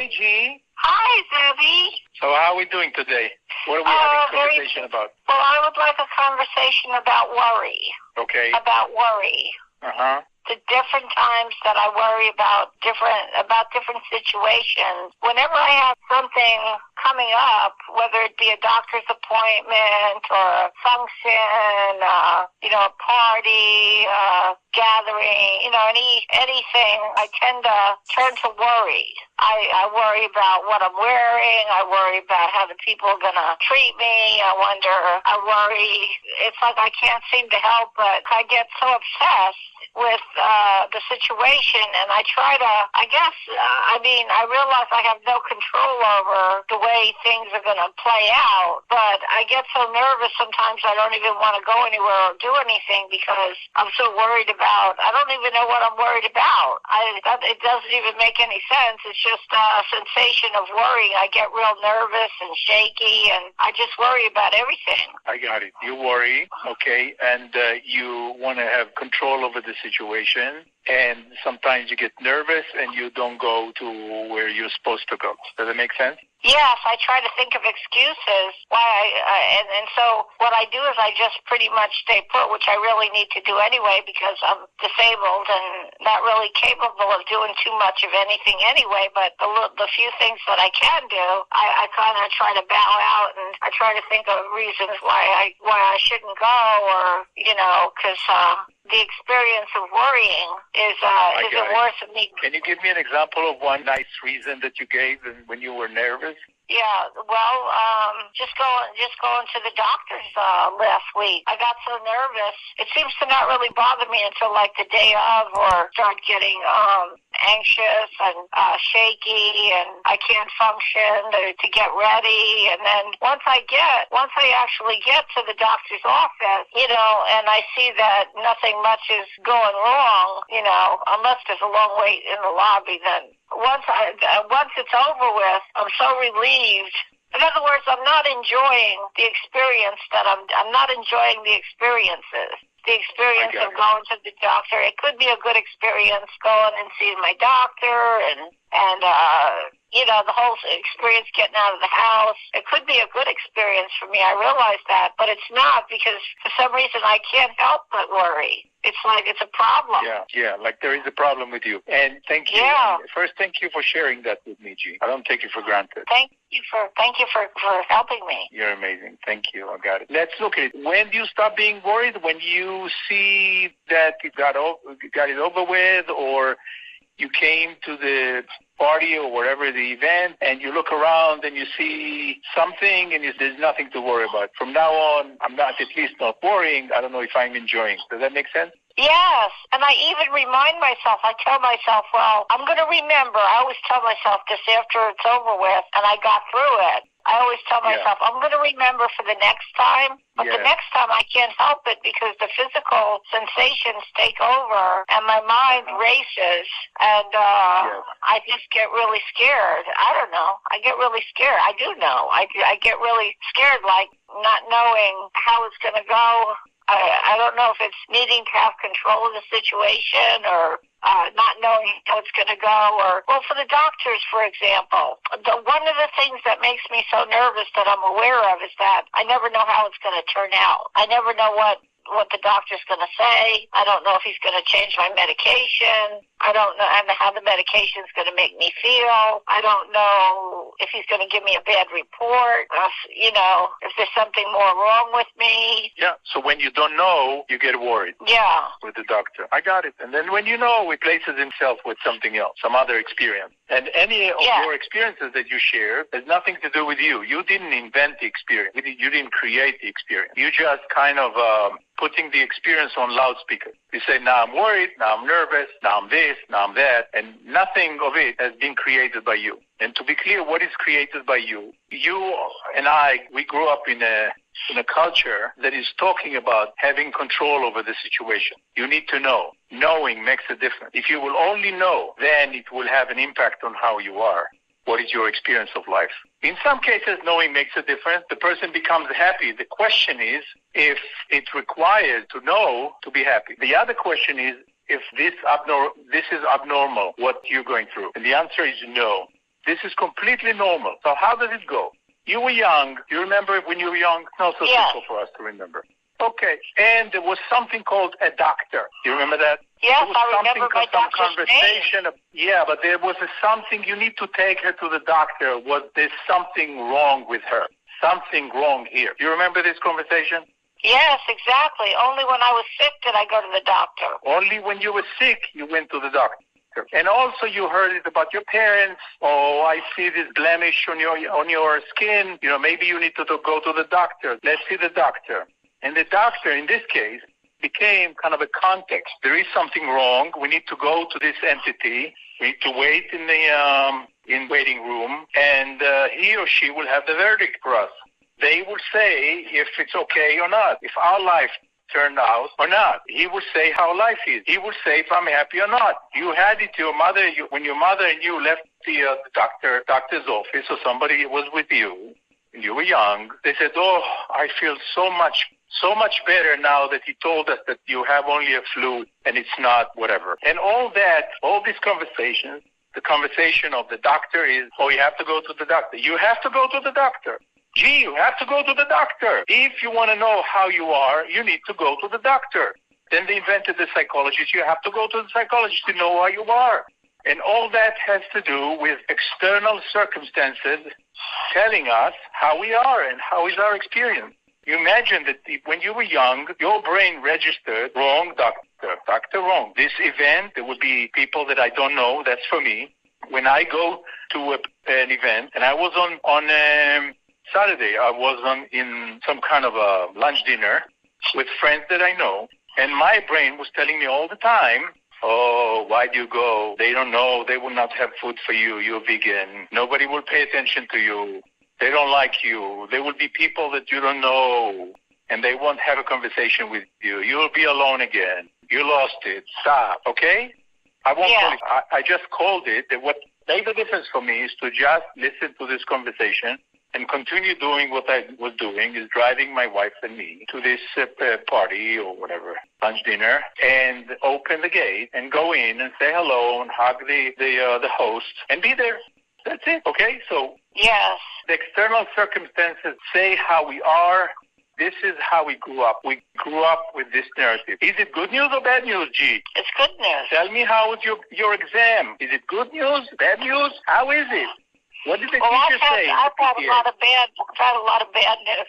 G. Hi, Debbie. So how are we doing today? What are we having a conversation about? Well, I would like a conversation about worry. Okay. About worry. Uh-huh. The different times that I worry about different situations. Whenever I have something coming up, whether it be a doctor's appointment or a function, a party, gathering, anything, I tend to turn to worry. I worry about what I'm wearing. I worry about how the people are going to treat me. I worry. It's like I can't seem to help, but I get so obsessed with the situation, and I try to, I realize I have no control over the way things are going to play out, but I get so nervous sometimes I don't even want to go anywhere or do anything because I'm so worried about, I don't even know what I'm worried about. It doesn't even make any sense. It's just a sensation of worrying. I get real nervous and shaky, and I just worry about everything. I got it. You worry, okay, and you want to have control over the situation, and sometimes you get nervous and you don't go to where you're supposed to go. Does that make sense? Yes, I try to think of excuses why and so what I do is I just pretty much stay put, which I really need to do anyway because I'm disabled and not really capable of doing too much of anything anyway, but the few things that I can do, I kind of try to bow out, and I try to think of reasons why I shouldn't go, or because the experience of worrying isn't worth of me. Can you give me an example of one nice reason that you gave when you were nervous? Yeah, well, just going to the doctor's last week. I got so nervous. It seems to not really bother me until like the day of, or start getting anxious and shaky, and I can't function to get ready. And then once I actually get to the doctor's office, and I see that nothing much is going wrong, unless there's a long wait in the lobby, then once it's over with, I'm so relieved. In other words, I'm not enjoying the experience I'm not enjoying the experiences. The experience of going to the doctor. It could be a good experience going and seeing my doctor and the whole experience getting out of the house. It could be a good experience for me. I realize that, but it's not, because for some reason I can't help but worry. It's like it's a problem. Yeah, like there is a problem with you. And thank you. Yeah. First, thank you for sharing that with me, G. I don't take it for granted. Thank you for helping me. You're amazing. Thank you. I got it. Let's look at it. When do you stop being worried? When you see that you got it over with, or you came to the party or whatever the event, and you look around and you see something and there's nothing to worry about. From now on, I'm not worrying. I don't know if I'm enjoying. Does that make sense? Yes, and I even remind myself, I tell myself, well, I'm going to remember. I always tell myself this after it's over with and I got through it. I always tell myself, I'm going to remember for the next time, but the next time I can't help it because the physical sensations take over and my mind races, and I just get really scared. I don't know. I get really scared. I do know. I get really scared, like not knowing how it's going to go. I don't know if it's needing to have control of the situation, or not knowing how it's going to go, or, well, for the doctors, for example, one of the things that makes me so nervous that I'm aware of is that I never know how it's going to turn out. I never know what the doctor's going to say. I don't know if he's going to change my medication. I don't know how the medication's going to make me feel. I don't know if he's going to give me a bad report, if there's something more wrong with me. Yeah, so when you don't know, you get worried. Yeah. With the doctor. I got it. And then when you know, it replaces himself with something else, some other experience. And any of your experiences that you share has nothing to do with you. You didn't invent the experience. You didn't create the experience. You just kind of putting the experience on loudspeaker. You say, now I'm worried, now I'm nervous, now I'm this, now I'm that, and nothing of it has been created by you. And to be clear, what is created by you? You and I, we grew up in a culture that is talking about having control over the situation. You need to know. Knowing makes a difference. If you will only know, then it will have an impact on how you are. What is your experience of life? In some cases, knowing makes a difference. The person becomes happy. The question is if it's required to know to be happy. The other question is if this is abnormal, what you're going through. And the answer is no. This is completely normal. So how did it go? You were young. You remember when you were young? Not so simple for us to remember. Okay. And there was something called a doctor. You remember that? Yes, I remember my doctor's conversation. Yeah, but there was something, you need to take her to the doctor. There's something wrong with her? Something wrong here. You remember this conversation? Yes, exactly. Only when I was sick did I go to the doctor. Only when you were sick, you went to the doctor. And also you heard it about your parents. Oh, I see this blemish on your skin. Maybe you need to go to the doctor. Let's see the doctor. And the doctor, in this case, became kind of a context. There is something wrong. We need to go to this entity. We need to wait in the waiting room, and he or she will have the verdict for us. They will say if it's okay or not, if our life turned out or not. He will say how life is. He will say if I'm happy or not. You had it to your mother, when your mother and you left the doctor's office, or somebody was with you, and you were young, they said, oh, I feel so much better now that he told us that you have only a flu and it's not whatever. And all these conversations, the conversation of the doctor is, oh, you have to go to the doctor. You have to go to the doctor. Gee, you have to go to the doctor. If you want to know how you are, you need to go to the doctor. Then they invented the psychologist. You have to go to the psychologist to know how you are. And all that has to do with external circumstances telling us how we are and how is our experience. You imagine that when you were young, your brain registered, wrong doctor, wrong. This event, there would be people that I don't know, that's for me. When I go to an event, and I was on Saturday, I was in some kind of a lunch dinner with friends that I know, and my brain was telling me all the time, oh, why do you go? They don't know. They will not have food for you. You're vegan. Nobody will pay attention to you. They don't like you. There will be people that you don't know, and they won't have a conversation with you. You'll be alone again. You lost it. Stop, okay? I won't call it. I just called it. What made the difference for me is to just listen to this conversation and continue doing what I was doing, is driving my wife and me to this party or whatever, lunch dinner, and open the gate and go in and say hello and hug the host and be there. That's it, okay? So yes, the external circumstances say how we are. This is how we grew up. We grew up with this narrative. Is it good news or bad news, G? It's good news. Tell me, how was your exam? Is it good news, bad news? How is it? What did the teacher say? I've had a lot of bad news.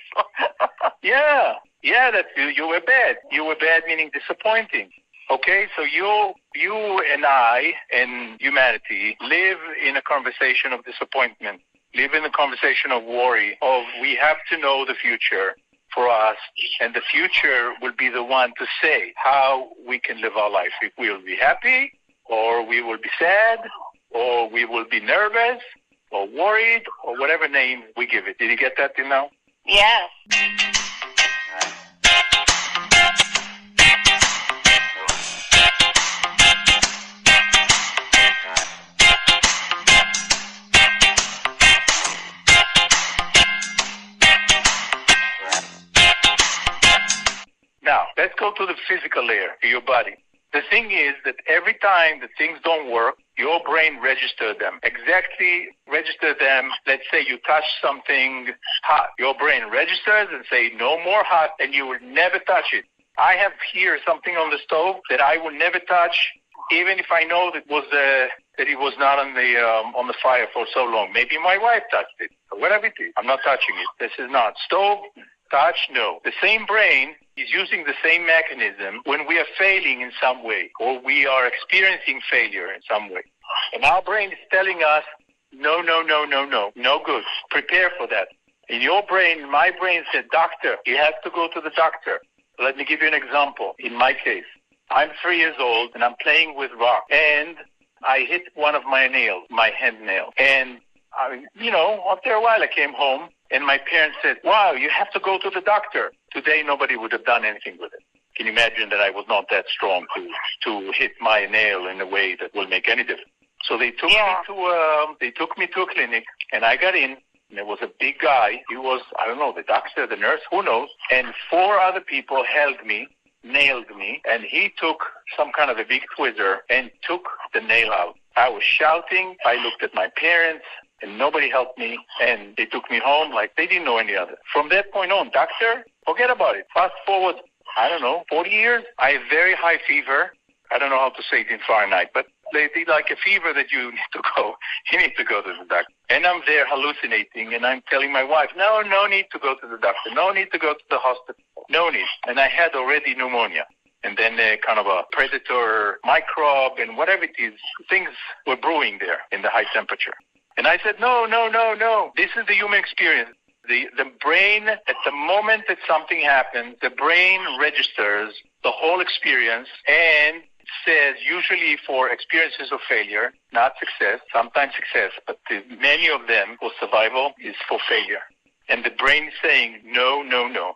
Yeah, that's you were bad. You were bad meaning disappointing. Okay, so you and I and humanity live in a conversation of disappointment, live in a conversation of worry, of we have to know the future for us, and the future will be the one to say how we can live our life. If we will be happy, or we will be sad, or we will be nervous, or worried, or whatever name we give it. Did you get that till now? Yes. Now, let's go to the physical layer, to your body. The thing is that every time that things don't work, your brain registers them. Register them. Let's say you touch something hot. Your brain registers and say, no more hot, and you will never touch it. I have here something on the stove that I will never touch, even if I know that it was not on the fire for so long. Maybe my wife touched it, or whatever it is. I'm not touching it. This is not stove. Touch, no. The same brain is using the same mechanism when we are failing in some way, or we are experiencing failure in some way. And our brain is telling us, no good. Prepare for that. In your brain, my brain said, doctor, you have to go to the doctor. Let me give you an example. In my case, I'm 3 years old, and I'm playing with rock, and I hit one of my nails, my hand nail. And, after a while I came home, and my parents said, wow, you have to go to the doctor. Today, nobody would have done anything with it. Can you imagine that I was not that strong to hit my nail in a way that will make any difference? So they took me to a clinic, and I got in, and there was a big guy. He was, I don't know, the doctor, the nurse, who knows? And 4 other people held me, nailed me, and he took some kind of a big tweezer and took the nail out. I was shouting. I looked at my parents. and nobody helped me, and they took me home like they didn't know any other. From that point on, doctor, forget about it. Fast forward, 40 years, I have very high fever. I don't know how to say it in Fahrenheit, but they like a fever that you need to go. You need to go to the doctor. And I'm there hallucinating, and I'm telling my wife, no need to go to the doctor. No need to go to the hospital. No need. And I had already pneumonia. And then kind of a predator microbe and whatever it is, things were brewing there in the high temperature. And I said, no. This is the human experience. The brain, at the moment that something happens, the brain registers the whole experience and says, usually for experiences of failure, not success, sometimes success, but many of them for survival is for failure. And the brain is saying, no.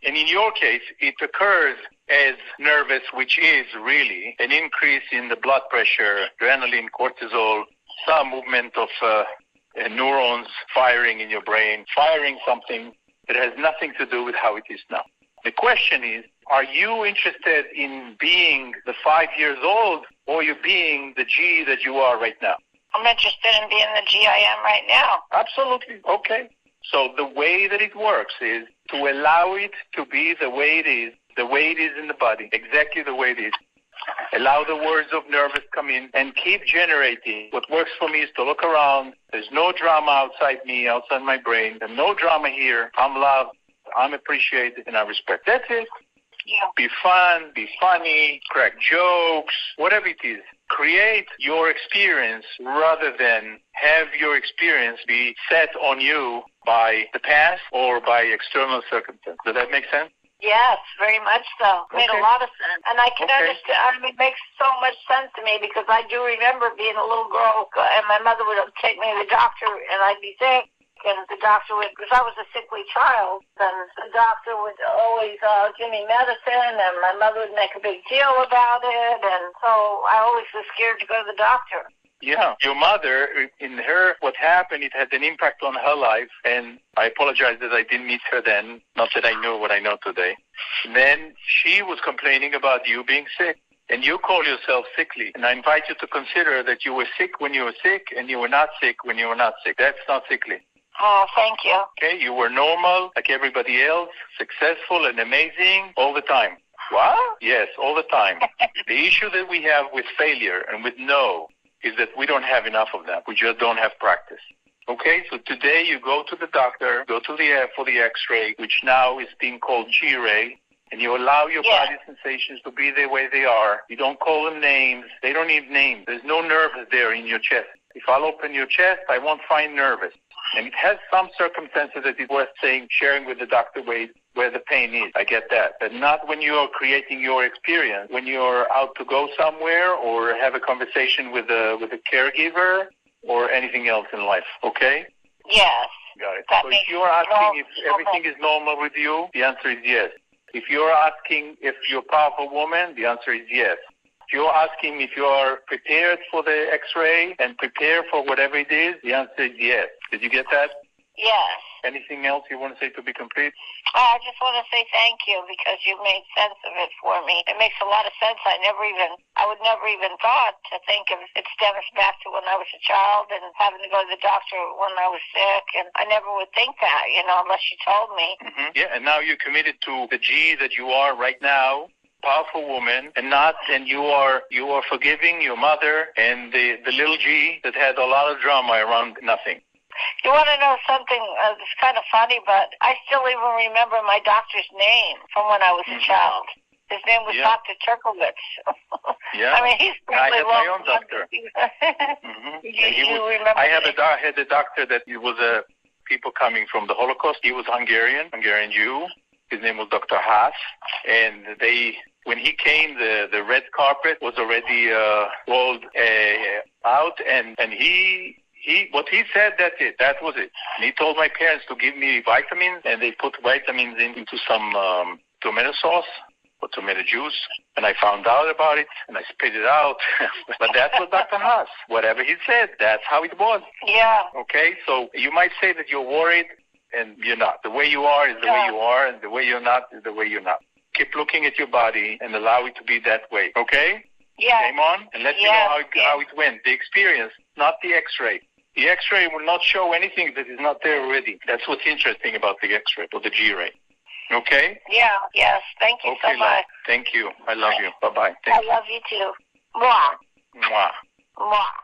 And in your case, it occurs as nervous, which is really an increase in the blood pressure, adrenaline, cortisol, some movement of neurons firing in your brain, firing something that has nothing to do with how it is now. The question is, are you interested in being the 5 years old, or you being the G that you are right now? I'm interested in being the G I am right now. Absolutely. Okay. So the way that it works is to allow it to be the way it is in the body, exactly the way it is. Allow the words of nervous come in and keep generating. What works for me is to look around. There's no drama outside me, outside my brain. There's no drama here. I'm loved, I'm appreciated, and I respect. That's it. Yeah. Be fun, be funny, crack jokes, whatever it is. Create your experience rather than have your experience be set on you by the past or by external circumstances. Does that make sense? Yes, very much so. It made a lot of sense. And I can understand. It makes so much sense to me because I do remember being a little girl and my mother would take me to the doctor and I'd be sick. And the doctor would, because I was a sickly child, and the doctor would always give me medicine, and my mother would make a big deal about it, and so I always was scared to go to the doctor. Yeah, your mother, in her, what happened, it had an impact on her life, and I apologize that I didn't meet her then, not that I knew what I know today. And then she was complaining about you being sick. And you call yourself sickly. And I invite you to consider that you were sick when you were sick, and you were not sick when you were not sick. That's not sickly. Oh, thank you. Okay, you were normal, like everybody else, successful and amazing all the time. What? Yes, all the time. The issue that we have with failure and with no is that we don't have enough of that. We just don't have practice. Okay, so today you go to the doctor, go to the for the X-ray, which now is being called G-ray, and you allow your body sensations to be the way they are. You don't call them names. They don't need names. There's no nerves there in your chest. If I'll open your chest, I won't find nervous. And it has some circumstances that it's worth sharing with the doctor where the pain is. I get that. But not when you are creating your experience. When you're out to go somewhere or have a conversation with a caregiver or anything else in life. Okay? Yes. Got it. So if you're asking if everything is normal with you, the answer is yes. If you're asking if you're a powerful woman, the answer is yes. If you're asking if you are prepared for the X-ray and prepared for whatever it is, the answer is yes. Did you get that? Yes. Anything else you want to say to be complete? I just want to say thank you because you made sense of it for me. It makes a lot of sense. I would never even thought to think of it stems back to when I was a child and having to go to the doctor when I was sick. And I never would think that, unless you told me. Mm-hmm. Yeah, and now you're committed to the G that you are right now. Powerful woman, and you are forgiving your mother and the little G that had a lot of drama around nothing. You want to know something that's kind of funny, but I still even remember my doctor's name from when I was a child. His name was Dr. Turkowitz. Yeah. I mean, he's probably I had my own doctor. You remember? I had a doctor that he was people coming from the Holocaust. He was Hungarian Jew. His name was Dr. Haas, and when he came, the red carpet was already rolled out, and he what he said, that's it. That was it. And he told my parents to give me vitamins, and they put vitamins into some tomato sauce or tomato juice, and I found out about it, and I spit it out. But that's what Dr. Haas, whatever he said, that's how it was. Yeah. Okay, so you might say that you're worried, and you're not. The way you are is the way you are, and the way you're not is the way you're not. Keep looking at your body and allow it to be that way, okay? Yeah. Game on, and let me know how it went. The experience, not the X-ray. The X-ray will not show anything that is not there already. That's what's interesting about the X-ray or the G-ray. Okay? Yeah, yes. Thank you so much. Love. Thank you. I love you. Bye-bye. I love you too. Mwah. Mwah. Mwah.